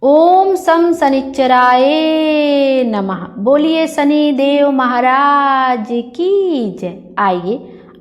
ओम सम शनिश्चराय नमः। बोलिए शनि देव महाराज की जय। आइए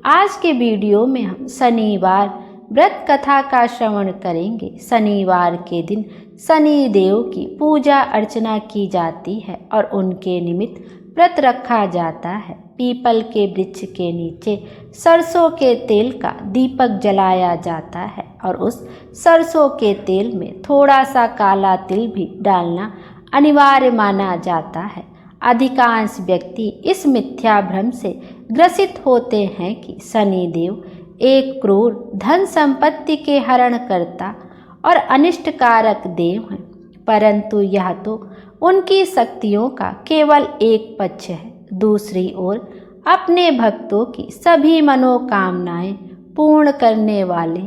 आज के वीडियो में हम शनिवार व्रत कथा का श्रवण करेंगे। शनिवार के दिन शनि देव की पूजा अर्चना की जाती है और उनके निमित्त व्रत रखा जाता है। पीपल के वृक्ष के नीचे सरसों के तेल का दीपक जलाया जाता है और उस सरसों के तेल में थोड़ा सा काला तिल भी डालना अनिवार्य माना जाता है। अधिकांश व्यक्ति इस मिथ्या भ्रम से ग्रसित होते हैं कि शनि देव एक क्रूर धन संपत्ति के हरण करता और अनिष्टकारक देव हैं, परंतु यह तो उनकी शक्तियों का केवल एक पक्ष है। दूसरी ओर अपने भक्तों की सभी मनोकामनाएं पूर्ण करने वाले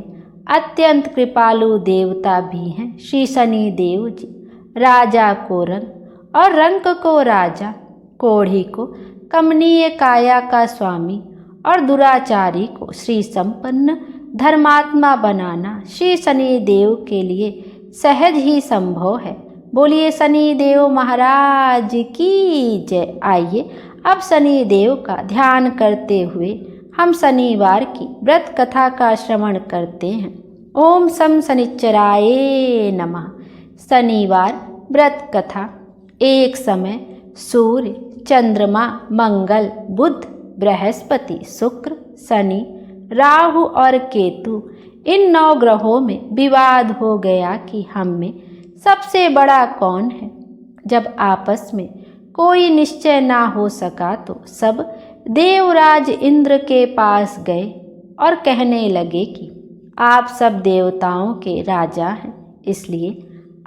अत्यंत कृपालु देवता भी हैं श्री शनि देव जी। राजा को रंक और रंक को राजा, कोढ़ी को कमनीय काया का स्वामी और दुराचारी को श्री संपन्न धर्मात्मा बनाना श्री शनि देव के लिए सहज ही संभव है। बोलिए शनि देव महाराज की जय। आइए अब शनि देव का ध्यान करते हुए हम शनिवार की व्रत कथा का श्रवण करते हैं। ओम सम शनिश्चराय नमः। शनिवार व्रत कथा। एक समय सूर्य, चंद्रमा, मंगल, बुध, बृहस्पति, शुक्र, शनि, राहु और केतु इन 9 ग्रहों में विवाद हो गया कि हम में सबसे बड़ा कौन है। जब आपस में कोई निश्चय ना हो सका तो सब देवराज इंद्र के पास गए और कहने लगे कि आप सब देवताओं के राजा हैं, इसलिए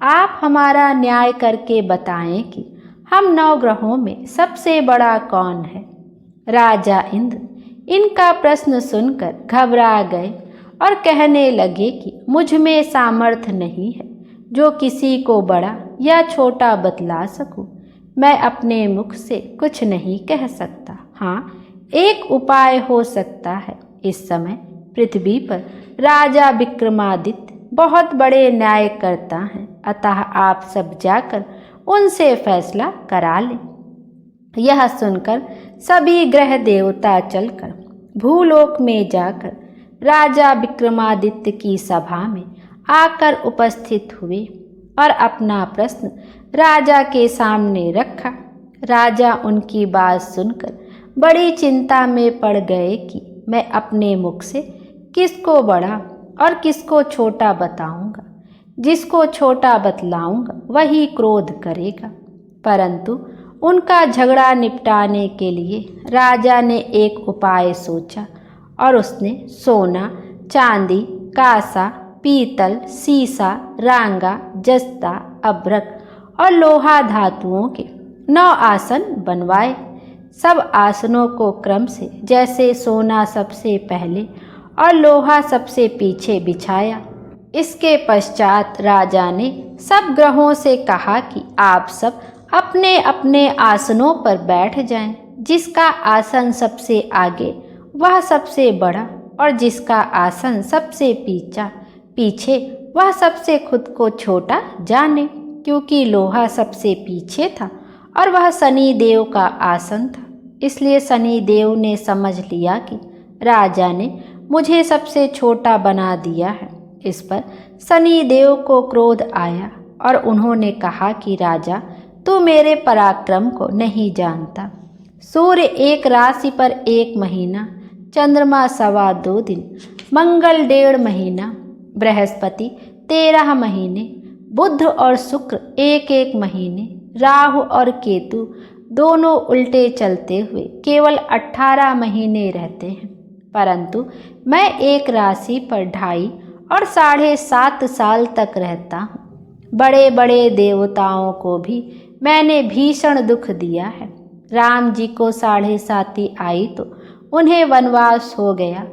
आप हमारा न्याय करके बताएं कि हम 9 ग्रहों में सबसे बड़ा कौन है। राजा इंद्र इनका प्रश्न सुनकर घबरा गए और कहने लगे कि मुझ में सामर्थ्य नहीं है जो किसी को बड़ा या छोटा बतला सकूं। मैं अपने मुख से कुछ नहीं कह सकता। हाँ, एक उपाय हो सकता है। इस समय पृथ्वी पर राजा विक्रमादित्य बहुत बड़े न्याय करता है, अतः आप सब जाकर उनसे फैसला करा लें। यह सुनकर सभी ग्रह देवता चलकर भूलोक में जाकर राजा विक्रमादित्य की सभा में आकर उपस्थित हुए और अपना प्रश्न राजा के सामने रखा। राजा उनकी बात सुनकर बड़ी चिंता में पड़ गए कि मैं अपने मुख से किसको बड़ा और किसको छोटा बताऊंगा। जिसको छोटा बतलाऊंगा वही क्रोध करेगा। परंतु उनका झगड़ा निपटाने के लिए राजा ने एक उपाय सोचा और उसने सोना, चांदी, कांसा, पीतल, सीसा, रांगा, जस्ता, अभ्रक और लोहा धातुओं के 9 आसन बनवाए। सब आसनों को क्रम से जैसे सोना सबसे पहले और लोहा सबसे पीछे बिछाया। इसके पश्चात राजा ने सब ग्रहों से कहा कि आप सब अपने अपने आसनों पर बैठ जाएं। जिसका आसन सबसे आगे वह सबसे बड़ा और जिसका आसन सबसे पीछे वह सबसे खुद को छोटा जाने, क्योंकि लोहा सबसे पीछे था और वह शनि देव का आसन था। इसलिए शनि देव ने समझ लिया कि राजा ने मुझे सबसे छोटा बना दिया है। इस पर शनि देव को क्रोध आया और उन्होंने कहा कि राजा, तू मेरे पराक्रम को नहीं जानता। सूर्य एक राशि पर 1 महीना, चंद्रमा 2.25 दिन, मंगल 1.5 महीना, बृहस्पति 13 महीने, बुध और शुक्र 1-1 महीने, राहु और केतु दोनों उल्टे चलते हुए केवल 18 महीने रहते हैं। परंतु मैं एक राशि पर 2.5 और 7.5 साल तक रहता हूँ। बड़े बड़े देवताओं को भी मैंने भीषण दुख दिया है। राम जी को 7.5 आई तो उन्हें वनवास हो गया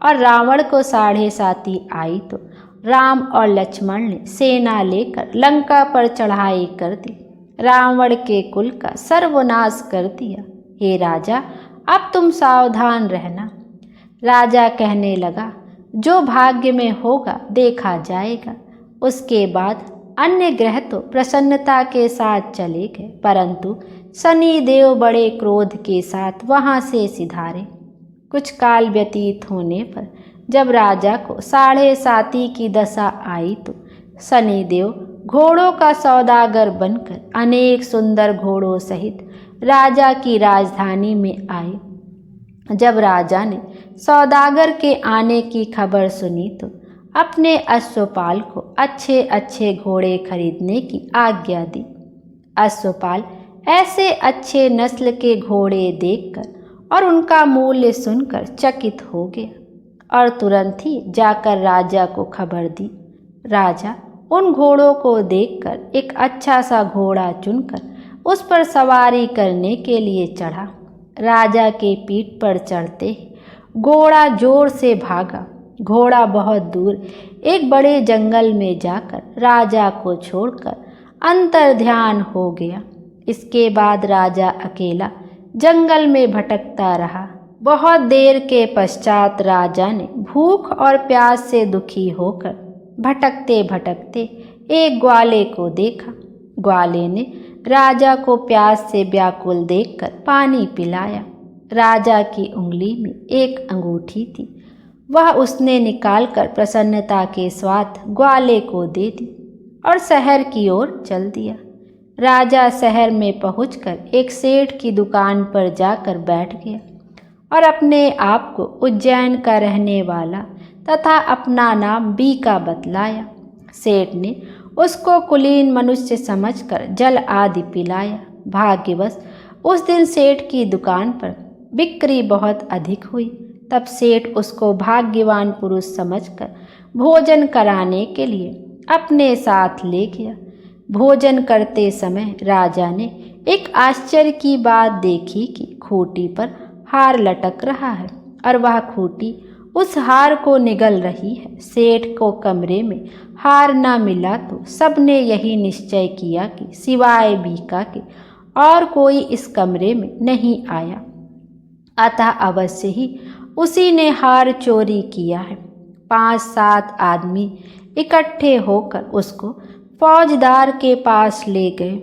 और रावण को 7.5 आई तो राम और लक्ष्मण ने सेना लेकर लंका पर चढ़ाई कर दी। रावण के कुल का सर्वनाश कर दिया। हे राजा, अब तुम सावधान रहना। राजा कहने लगा, जो भाग्य में होगा देखा जाएगा। उसके बाद अन्य ग्रह तो प्रसन्नता के साथ चले गए, परंतु शनि देव बड़े क्रोध के साथ वहां से सिधारे। कुछ काल व्यतीत होने पर जब राजा को 7.5 की दशा आई तो शनि देव घोड़ों का सौदागर बनकर अनेक सुंदर घोड़ों सहित राजा की राजधानी में आए। जब राजा ने सौदागर के आने की खबर सुनी तो अपने अश्वपाल को अच्छे अच्छे घोड़े खरीदने की आज्ञा दी। अश्वपाल ऐसे अच्छे नस्ल के घोड़े देखकर और उनका मूल्य सुनकर चकित हो गया और तुरंत ही जाकर राजा को खबर दी। राजा उन घोड़ों को देखकर एक अच्छा सा घोड़ा चुनकर उस पर सवारी करने के लिए चढ़ा। राजा के पीठ पर चढ़ते ही घोड़ा जोर से भागा। घोड़ा बहुत दूर एक बड़े जंगल में जाकर राजा को छोड़कर अंतर्ध्यान हो गया। इसके बाद राजा अकेला जंगल में भटकता रहा। बहुत देर के पश्चात राजा ने भूख और प्यास से दुखी होकर भटकते भटकते एक ग्वाले को देखा। ग्वाले ने राजा को प्यास से व्याकुल देखकर पानी पिलाया। राजा की उंगली में एक अंगूठी थी, वह उसने निकालकर प्रसन्नता के साथ ग्वाले को दे दी और शहर की ओर चल दिया। राजा शहर में पहुंचकर एक सेठ की दुकान पर जाकर बैठ गया और अपने आप को उज्जैन का रहने वाला तथा अपना नाम बीका बतलाया। सेठ ने उसको कुलीन मनुष्य समझकर जल आदि पिलाया। भाग्यवश उस दिन सेठ की दुकान पर बिक्री बहुत अधिक हुई। तब सेठ उसको भाग्यवान पुरुष समझकर भोजन कराने के लिए अपने साथ ले गया। भोजन करते समय राजा ने एक आश्चर्य की बात देखी कि खूंटी पर हार लटक रहा है और वह खूंटी उस हार को निगल रही है। सेठ को कमरे में हार न मिला तो सबने यही निश्चय किया कि सिवाय बीका के और कोई इस कमरे में नहीं आया, अतः अवश्य ही उसी ने हार चोरी किया है। 5-7 आदमी इकट्ठे होकर उसको फौजदार के पास ले गए।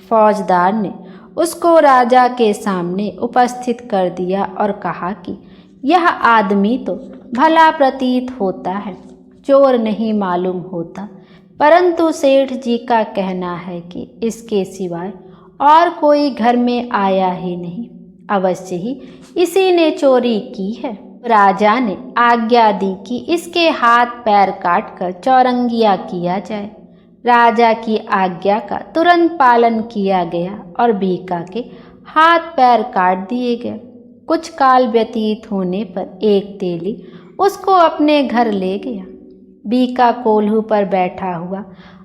फौजदार ने उसको राजा के सामने उपस्थित कर दिया और कहा कि यह आदमी तो भला प्रतीत होता है, चोर नहीं मालूम होता, परंतु सेठ जी का कहना है कि इसके सिवाय और कोई घर में आया ही नहीं, अवश्य ही इसी ने चोरी की है। राजा ने आज्ञा दी कि इसके हाथ पैर काटकर चौरंगिया किया जाए। राजा की आज्ञा का तुरंत पालन किया गया और बीका के हाथ पैर काट दिए गए। कुछ काल व्यतीत होने पर एक तेली उसको अपने घर ले गया। बीका कोल्हू पर बैठा हुआ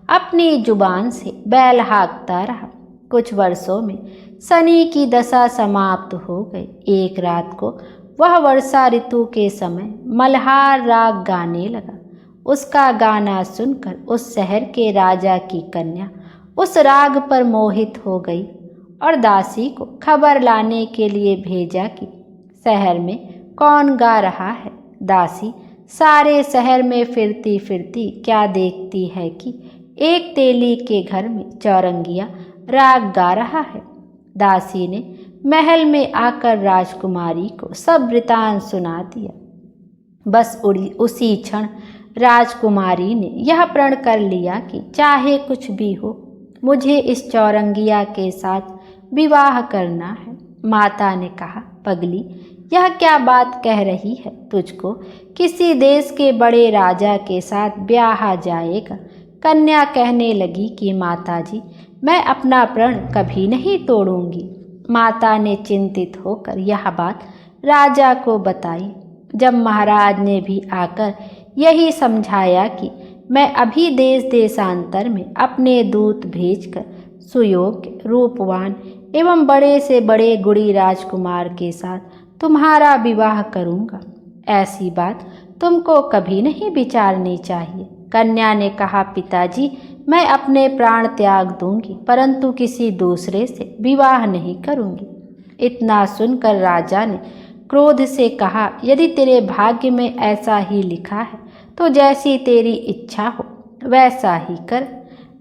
अपनी जुबान से बैल हाँकता रहा। कुछ वर्षों में शनि की दशा समाप्त हो गई। एक रात को वह वर्षा ऋतु के समय मल्हार राग गाने लगा। उसका गाना सुनकर उस शहर के राजा की कन्या उस राग पर मोहित हो गई और दासी को खबर लाने के लिए भेजा कि शहर में कौन गा रहा है। दासी सारे शहर में फिरती फिरती क्या देखती है कि एक तेली के घर में चौरंगिया राग गा रहा है। दासी ने महल में आकर राजकुमारी को सब वृतांत सुना दिया। बस उसी क्षण राजकुमारी ने यह प्रण कर लिया कि चाहे कुछ भी हो, मुझे इस चौरंगिया के साथ विवाह करना है। माता ने कहा, पगली, यह क्या बात कह रही है? तुझको किसी देश के बड़े राजा के साथ ब्याह जाएगा। कन्या कहने लगी कि माताजी, मैं अपना प्रण कभी नहीं तोड़ूंगी। माता ने चिंतित होकर यह बात राजा को बताई। जब महाराज ने भी आकर यही समझाया कि मैं अभी देश देशांतर में अपने दूत भेजकर सुयोग्य, रूपवान एवं बड़े से बड़े गुणी राजकुमार के साथ तुम्हारा विवाह करूंगा, ऐसी बात तुमको कभी नहीं विचारनी चाहिए। कन्या ने कहा, पिताजी, मैं अपने प्राण त्याग दूंगी, परंतु किसी दूसरे से विवाह नहीं करूंगी। इतना सुनकर राजा ने क्रोध से कहा, यदि तेरे भाग्य में ऐसा ही लिखा है तो जैसी तेरी इच्छा हो वैसा ही कर।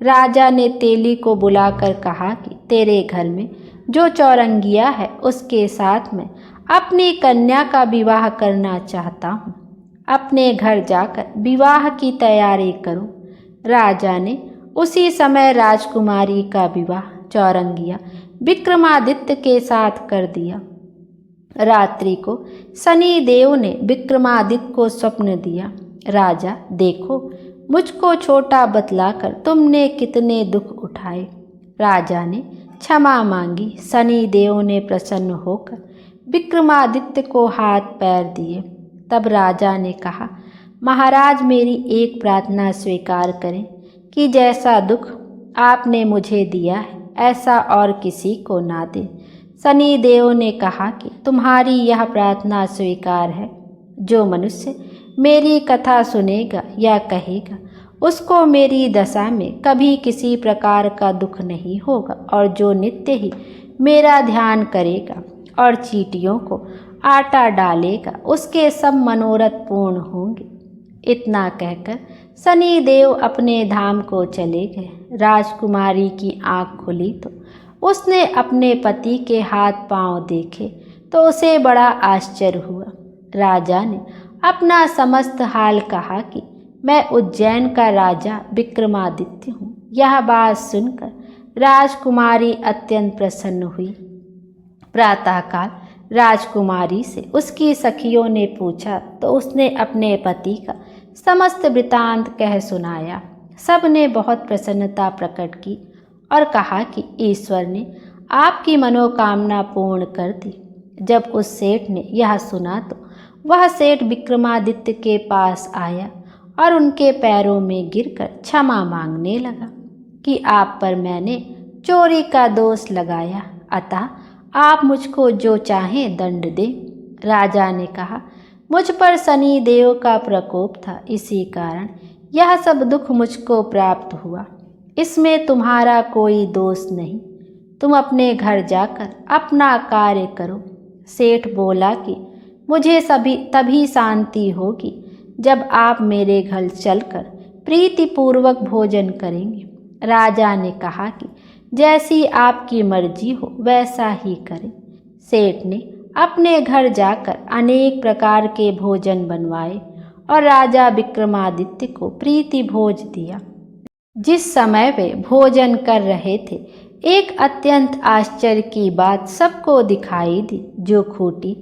राजा ने तेली को बुलाकर कहा कि तेरे घर में जो चौरंगिया है उसके साथ मैं अपनी कन्या का विवाह करना चाहता हूँ। अपने घर जाकर विवाह की तैयारी करो। राजा ने उसी समय राजकुमारी का विवाह चौरंगिया विक्रमादित्य के साथ कर दिया। रात्रि को शनि देव ने विक्रमादित्य को स्वप्न दिया, राजा देखो, मुझको छोटा बतलाकर तुमने कितने दुख उठाए। राजा ने क्षमा मांगी। शनि देव ने प्रसन्न होकर विक्रमादित्य को हाथ पैर दिए। तब राजा ने कहा, महाराज मेरी एक प्रार्थना स्वीकार करें कि जैसा दुख आपने मुझे दिया है ऐसा और किसी को ना दें। शनि देव ने कहा कि तुम्हारी यह प्रार्थना स्वीकार है। जो मनुष्य मेरी कथा सुनेगा या कहेगा उसको मेरी दशा में कभी किसी प्रकार का दुख नहीं होगा, और जो नित्य ही मेरा ध्यान करेगा और चींटियों को आटा डालेगा उसके सब मनोरथ पूर्ण होंगे। इतना कहकर शनि देव अपने धाम को चले गए। राजकुमारी की आँख खुली तो उसने अपने पति के हाथ पांव देखे तो उसे बड़ा आश्चर्य हुआ। राजा ने अपना समस्त हाल कहा कि मैं उज्जैन का राजा विक्रमादित्य हूँ। यह बात सुनकर राजकुमारी अत्यंत प्रसन्न हुई। प्रातःकाल राजकुमारी से उसकी सखियों ने पूछा तो उसने अपने पति का समस्त वृतांत कह सुनाया। सब ने बहुत प्रसन्नता प्रकट की और कहा कि ईश्वर ने आपकी मनोकामना पूर्ण कर दी। जब उस सेठ ने यह सुना तो वह सेठ विक्रमादित्य के पास आया और उनके पैरों में गिरकर क्षमा मांगने लगा कि आप पर मैंने चोरी का दोष लगाया, अतः आप मुझको जो चाहें दंड दें। राजा ने कहा, मुझ पर शनि देव का प्रकोप था, इसी कारण यह सब दुख मुझको प्राप्त हुआ। इसमें तुम्हारा कोई दोष नहीं। तुम अपने घर जाकर अपना कार्य करो। सेठ बोला कि मुझे तभी शांति होगी जब आप मेरे घर चलकर प्रीतिपूर्वक भोजन करेंगे। राजा ने कहा कि जैसी आपकी मर्जी हो वैसा ही करें। सेठ ने अपने घर जाकर अनेक प्रकार के भोजन बनवाए और राजा विक्रमादित्य को प्रीति भोज दिया। जिस समय वे भोजन कर रहे थे एक अत्यंत आश्चर्य की बात सबको दिखाई दी। जो खूंटी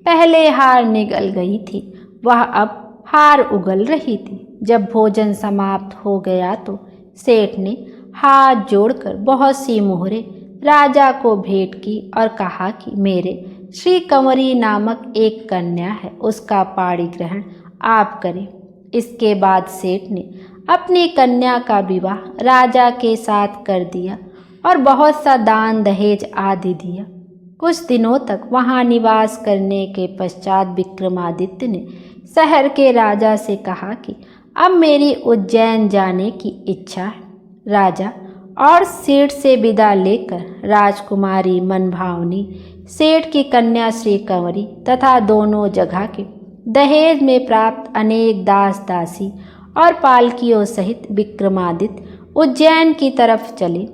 पहले हार निगल गई थी वह अब हार उगल रही थी। जब भोजन समाप्त हो गया तो सेठ ने हाथ जोड़कर बहुत सी मोहरें राजा को भेंट की और कहा कि मेरे श्री कंवरी नामक एक कन्या है, उसका पाणी ग्रहण आप करें। इसके बाद सेठ ने अपनी कन्या का विवाह राजा के साथ कर दिया और बहुत सा दान दहेज आदि दिया। कुछ दिनों तक वहां निवास करने के पश्चात विक्रमादित्य ने शहर के राजा से कहा कि अब मेरी उज्जैन जाने की इच्छा है। राजा और सेठ से विदा लेकर राजकुमारी मनभावनी, सेठ की कन्या श्री कंवरी तथा दोनों जगह के दहेज में प्राप्त अनेक दास दासी और पालकियों सहित विक्रमादित्य उज्जैन की तरफ चले।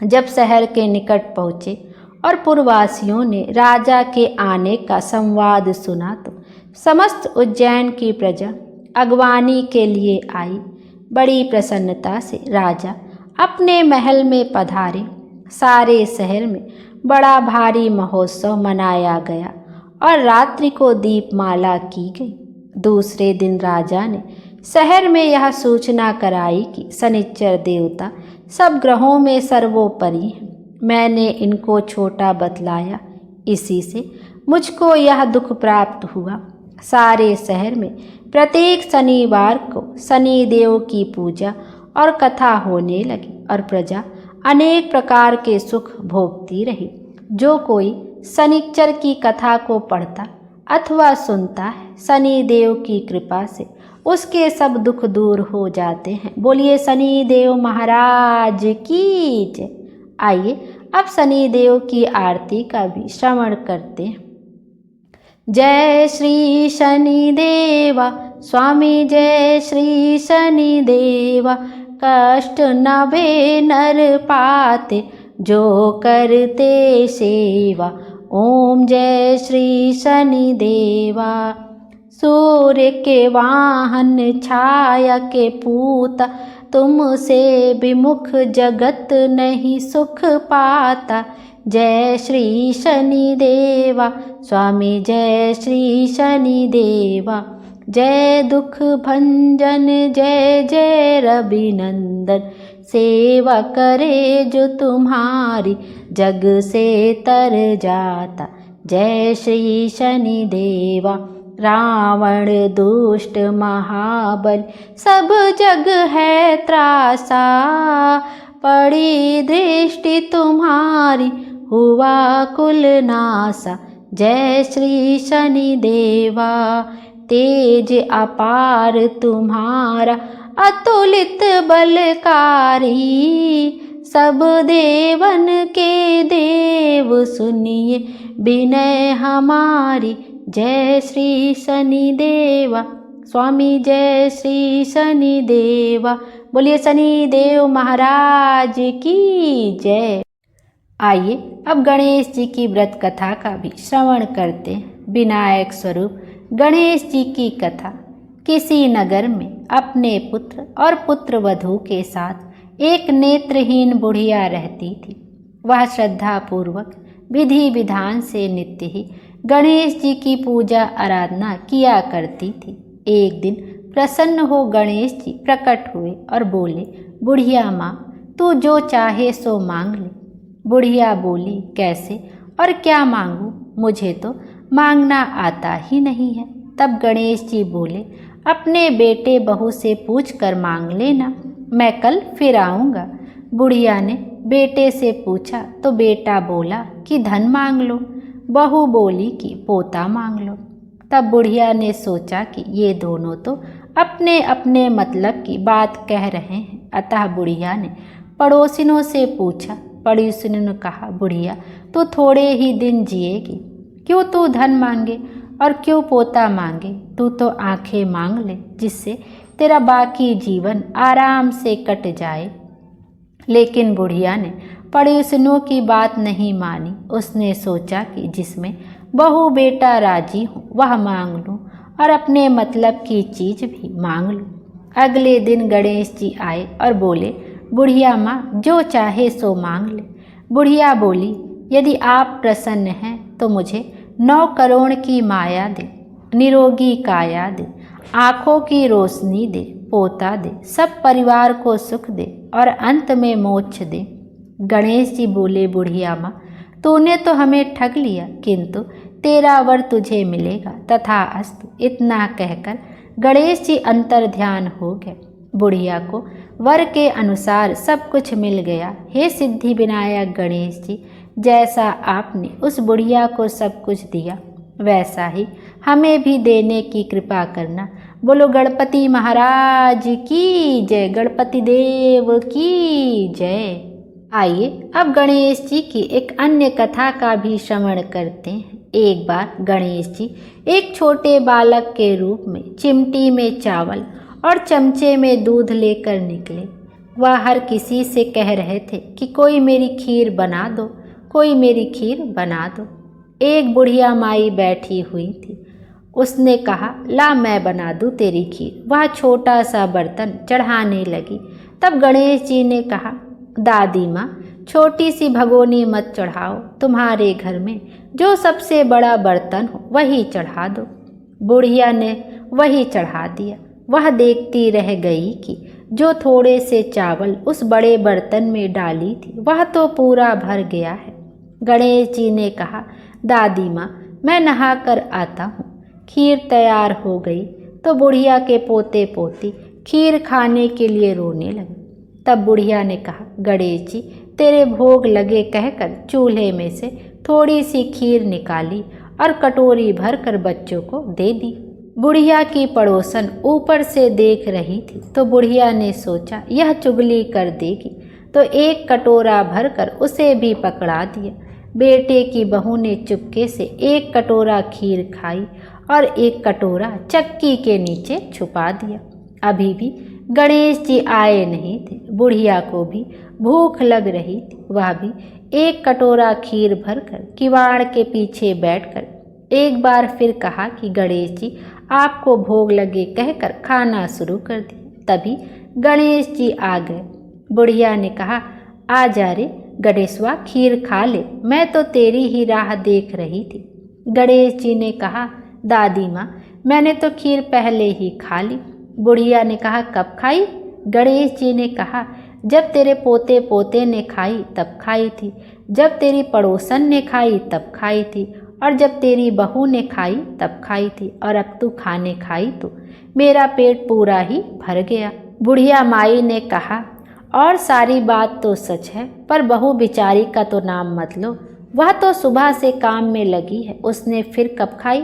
जब शहर के निकट पहुँचे और पुरवासियों ने राजा के आने का संवाद सुना तो समस्त उज्जैन की प्रजा अगवानी के लिए आई। बड़ी प्रसन्नता से राजा अपने महल में पधारे। सारे शहर में बड़ा भारी महोत्सव मनाया गया और रात्रि को दीपमाला की गई। दूसरे दिन राजा ने शहर में यह सूचना कराई कि शनिचर देवता सब ग्रहों में सर्वोपरि हैं। मैंने इनको छोटा बतलाया, इसी से मुझको यह दुख प्राप्त हुआ। सारे शहर में प्रत्येक शनिवार को शनि देव की पूजा और कथा होने लगी और प्रजा अनेक प्रकार के सुख भोगती रही। जो कोई शनिचर की कथा को पढ़ता अथवा सुनता है, शनि देव की कृपा से उसके सब दुख दूर हो जाते हैं। बोलिए शनि देव महाराज की जय। आइए अब शनि देव की आरती का भी श्रवण करते हैं। जय श्री शनि देवा स्वामी, जय श्री शनि देवा, कष्ट नवे नर पाते, जो करते सेवा। ओम जय श्री शनि देवा। सूर्य के वाहन छाया के पूता, तुमसे विमुख जगत नहीं सुख पाता। जय श्री शनि देवा। स्वामी जय श्री शनि देवा। जय दुख भंजन जय जय रविनंदन, सेवा करे जो तुम्हारी जग से तर जाता। जय श्री शनि देवा। रावण दुष्ट महाबल सब जग है त्रासा, पड़ी दृष्टि तुम्हारी हुआ कुल नासा। जय श्री शनि देवा। तेज अपार तुम्हारा अतुलित बलकारी, सब देवन के देव सुनिए विनय हमारी। जय श्री शनि देवा। स्वामी जय श्री शनि देवा। बोलिए शनि देव महाराज की जय। आइए अब गणेश जी की व्रत कथा का भी श्रवण करते हैं। विनायक स्वरूप गणेश जी की कथा। किसी नगर में अपने पुत्र और पुत्रवधू के साथ एक नेत्रहीन बुढ़िया रहती थी। वह श्रद्धापूर्वक विधि विधान से नित्य ही गणेश जी की पूजा आराधना किया करती थी। एक दिन प्रसन्न हो गणेश जी प्रकट हुए और बोले, बुढ़िया माँ, तू जो चाहे सो मांग ले। बुढ़िया बोली, कैसे और क्या मांगूं? मुझे तो मांगना आता ही नहीं है। तब गणेश जी बोले, अपने बेटे बहू से पूछ कर मांग लेना, मैं कल फिर आऊँगा। बुढ़िया ने बेटे से पूछा तो बेटा बोला कि धन मांग लो। बहू बोली कि पोता मांग लो। तब बुढ़िया ने सोचा कि ये दोनों तो अपने अपने मतलब की बात कह रहे हैं। अतः बुढ़िया ने पड़ोसिनों से पूछा। पड़ोसिनों ने कहा, बुढ़िया तू थोड़े ही दिन जिएगी, क्यों तू धन मांगे और क्यों पोता मांगे? तू तो आंखें मांग ले, जिससे तेरा बाकी जीवन आराम से कट जाए। लेकिन बुढ़िया ने पड़ोसिनों की बात नहीं मानी। उसने सोचा कि जिसमें बहू बेटा राजी हो वह मांग लूँ और अपने मतलब की चीज़ भी मांग लूँ। अगले दिन गणेश जी आए और बोले, बुढ़िया माँ, जो चाहे सो मांग ले। बुढ़िया बोली, यदि आप प्रसन्न हैं तो मुझे 9 करोड़ की माया दे, निरोगी काया दे, आँखों की रोशनी दे, पोता दे, सब परिवार को सुख दे और अंत में मोक्ष दे। गणेश जी बोले, बुढ़िया माँ, तूने तो हमें ठग लिया, किंतु तेरा वर तुझे मिलेगा, तथा अस्तु। इतना कहकर गणेश जी अंतर ध्यान हो गए। बुढ़िया को वर के अनुसार सब कुछ मिल गया। हे सिद्धि विनायक गणेश जी, जैसा आपने उस बुढ़िया को सब कुछ दिया, वैसा ही हमें भी देने की कृपा करना। बोलो गणपति महाराज की जय, गणपति देव की जय। आइए अब गणेश जी की एक अन्य कथा का भी श्रवण करते हैं। एक बार गणेश जी एक छोटे बालक के रूप में चिमटी में चावल और चमचे में दूध लेकर निकले। वह हर किसी से कह रहे थे कि कोई मेरी खीर बना दो, कोई मेरी खीर बना दो। एक बुढ़िया माई बैठी हुई थी। उसने कहा, ला मैं बना दूँ तेरी खीर। वह छोटा सा बर्तन चढ़ाने लगी। तब गणेश जी ने कहा, दादी माँ, छोटी सी भगोनी मत चढ़ाओ, तुम्हारे घर में जो सबसे बड़ा बर्तन हो वही चढ़ा दो। बुढ़िया ने वही चढ़ा दिया। वह देखती रह गई कि जो थोड़े से चावल उस बड़े बर्तन में डाली थी वह तो पूरा भर गया है। गणेश जी ने कहा, दादी माँ, मैं नहा कर आता हूँ। खीर तैयार हो गई तो बुढ़िया के पोते पोती खीर खाने के लिए रोने लगे। तब बुढ़िया ने कहा, गणेश जी तेरे भोग लगे कहकर चूल्हे में से थोड़ी सी खीर निकाली और कटोरी भर कर बच्चों को दे दी। बुढ़िया की पड़ोसन ऊपर से देख रही थी तो बुढ़िया ने सोचा यह चुगली कर देगी, तो एक कटोरा भरकर उसे भी पकड़ा दिया। बेटे की बहू ने चुपके से एक कटोरा खीर खाई और एक कटोरा चक्की के नीचे छुपा दिया। अभी भी गणेश जी आए नहीं थे। बुढ़िया को भी भूख लग रही थी। वह भी एक कटोरा खीर भरकर किवाड़ के पीछे बैठकर एक बार फिर कहा कि गणेश जी आपको भोग लगे कहकर खाना शुरू कर दिया। तभी गणेश जी आ गए। बुढ़िया ने कहा, आ जा रे गणेशवा, खीर खा ले, मैं तो तेरी ही राह देख रही थी। गणेश जी ने कहा, दादी माँ मैंने तो खीर पहले ही खा ली। बुढ़िया ने कहा, कब खाई? गणेश जी ने कहा, जब तेरे पोते पोते ने खाई तब खाई थी, जब तेरी पड़ोसन ने खाई तब खाई थी, और जब तेरी बहू ने खाई तब खाई थी, और अब तू खाने खाई तो मेरा पेट पूरा ही भर गया। बुढ़िया माई ने कहा, और सारी बात तो सच है, पर बहू बिचारी का तो नाम मत लो, वह तो सुबह से काम में लगी है, उसने फिर कब खाई?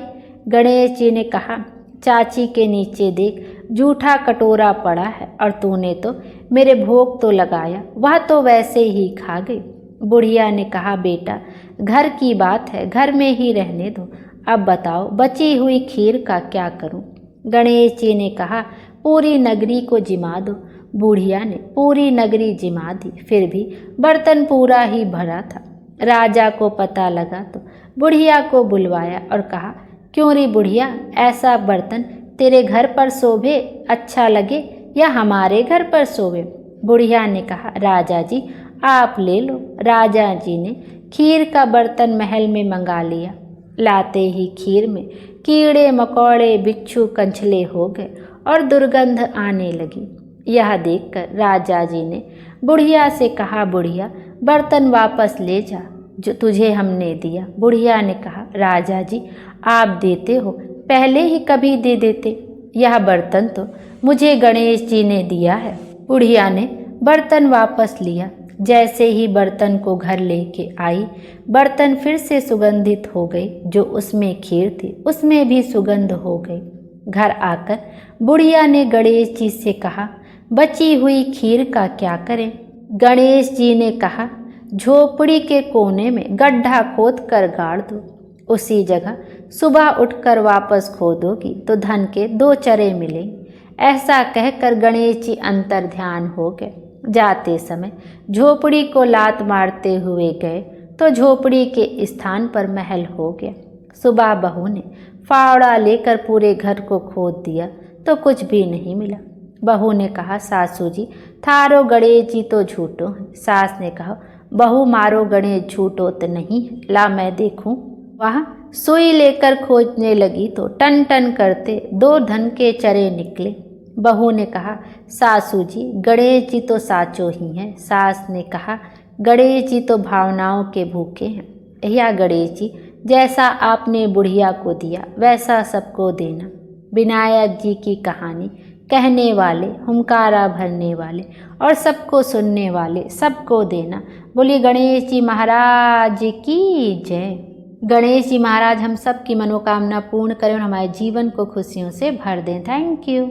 गणेश जी ने कहा, चाची के नीचे देख, जूठा कटोरा पड़ा है, और तूने तो मेरे भोग तो लगाया, वह तो वैसे ही खा गई। बुढ़िया ने कहा, बेटा घर की बात है, घर में ही रहने दो, अब बताओ बची हुई खीर का क्या करूं? गणेश जी ने कहा, पूरी नगरी को जिमा दो। बुढ़िया ने पूरी नगरी जिमा दी, फिर भी बर्तन पूरा ही भरा था। राजा को पता लगा तो बुढ़िया को बुलवाया और कहा, क्यों रे बुढ़िया, ऐसा बर्तन तेरे घर पर शोभे, अच्छा लगे या हमारे घर पर शोभे? बुढ़िया ने कहा, राजा जी आप ले लो। राजा जी ने खीर का बर्तन महल में मंगा लिया। लाते ही खीर में कीड़े मकोड़े बिच्छू कंछले हो गए और दुर्गंध आने लगी। यह देखकर राजा जी ने बुढ़िया से कहा, बुढ़िया बर्तन वापस ले जा जो तुझे हमने दिया। बुढ़िया ने कहा, राजा जी आप देते हो, पहले ही कभी दे देते, यह बर्तन तो मुझे गणेश जी ने दिया है। बुढ़िया ने बर्तन वापस लिया। जैसे ही बर्तन को घर लेके आई, बर्तन फिर से सुगंधित हो गई, जो उसमें खीर थी उसमें भी सुगंध हो गई। घर आकर बुढ़िया ने गणेश जी से कहा, बची हुई खीर का क्या करें? गणेश जी ने कहा, झोपड़ी के कोने में गड्ढा खोद कर गाड़ दो, उसी जगह सुबह उठकर वापस खोदोगी तो धन के 2 चरे मिलेंगे। ऐसा कहकर गणेश जी अंतर ध्यान हो गए। जाते समय झोपड़ी को लात मारते हुए गए तो झोपड़ी के स्थान पर महल हो गया। सुबह बहू ने फावड़ा लेकर पूरे घर को खोद दिया तो कुछ भी नहीं मिला। बहू ने कहा, सासू जी थारो गणेश जी तो झूठो हैं। सास ने कहा, बहू मारो गणेश झूठो तो नहीं है, ला मैं देखूं। वह सुई लेकर खोजने लगी तो टन टन करते 2 धन के चरे निकले। बहू ने कहा, सासू जी गणेश जी तो साचो ही हैं। सास ने कहा, गणेश जी तो भावनाओं के भूखे हैं। या गणेश जी जैसा आपने बुढ़िया को दिया वैसा सबको देना। विनायक जी की कहानी कहने वाले, हुंकारा भरने वाले और सबको सुनने वाले सबको देना। बोलिए गणेश जी महाराज की जय। गणेश जी महाराज हम सब की मनोकामना पूर्ण करें और हमारे जीवन को खुशियों से भर दें। Thank you.